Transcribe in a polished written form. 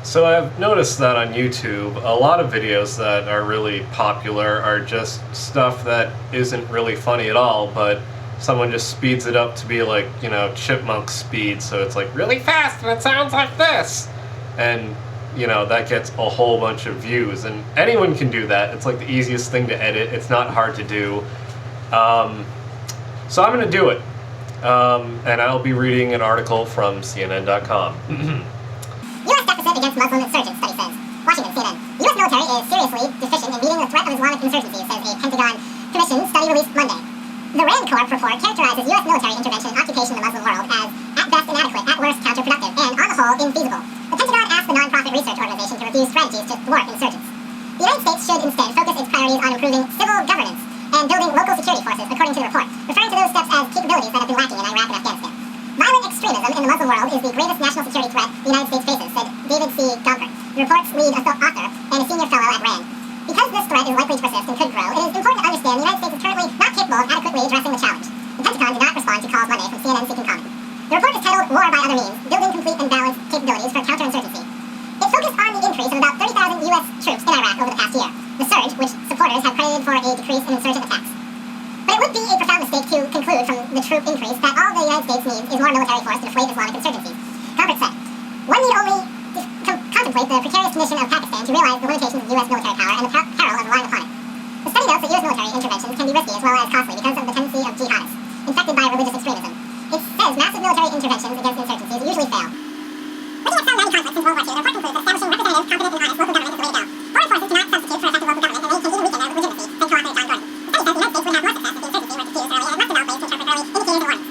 So I've noticed that on YouTube, a lot of videos that are really popular are just stuff that isn't really funny at all, but someone just speeds it up to be like, you know, chipmunk speed, so it's like really fast and it sounds like this. And, you know, that gets a whole bunch of views, and anyone can do that. It's like the easiest thing to edit. It's not hard to do. So I'm going to do it. And I'll be reading an article from CNN.com. U.S. deficit against Muslim insurgents, study says. Washington, CNN. U.S. military is seriously deficient in meeting the threat of Islamic insurgency, says a Pentagon Commission study released Monday. The RAND Corp report characterizes U.S. military intervention and occupation in the Muslim world as, at best, inadequate, at worst, counterproductive, and, on the whole, infeasible. The Pentagon asked the non-profit research organization to review strategies to thwart insurgents. The United States should instead focus its priorities on improving civil governance and building local security forces, according to the report, referring to those steps as capabilities that have been lacking in Iraq and Afghanistan. Violent extremism in the Muslim world is the greatest national security threat the United States faces, said David C. Gomper, the report's lead author and a senior fellow at RAND. Because this threat is likely to persist and could grow, it is important to understand the United States is currently not capable of adequately addressing the challenge. The Pentagon did not respond to calls Monday from CNN seeking comment. The report is titled War by Other Means, Building Complete and Balanced Capabilities for Counterinsurgency. It focused on the increase of about 30,000 U.S. troops in Iraq over the past year, the surge which supporters have credited for a decrease in insurgent attacks. But it would be a profound mistake to conclude from the troop increase that all the United States needs is more military force to deflate Islamic insurgencies. Gomper said, one need only contemplate the precarious condition of Pakistan to realize the limitations of U.S. military power and the peril of relying upon it. The study notes that U.S. military interventions can be risky as well as costly because of the tendency of jihadists, infected by religious extremism. It says massive military interventions against insurgencies usually fail. Looking at some many conflicts since World War II, the report concludes that establishing representative, competent, and honest local government is the way to go. Foreign forces do not substitute for effective local government, and they can even weaken their legitimacy, said co-author John Gordon. The study says the United States would have more success if the insurgency were diffused early and less developed ways to interpret early indicators of war.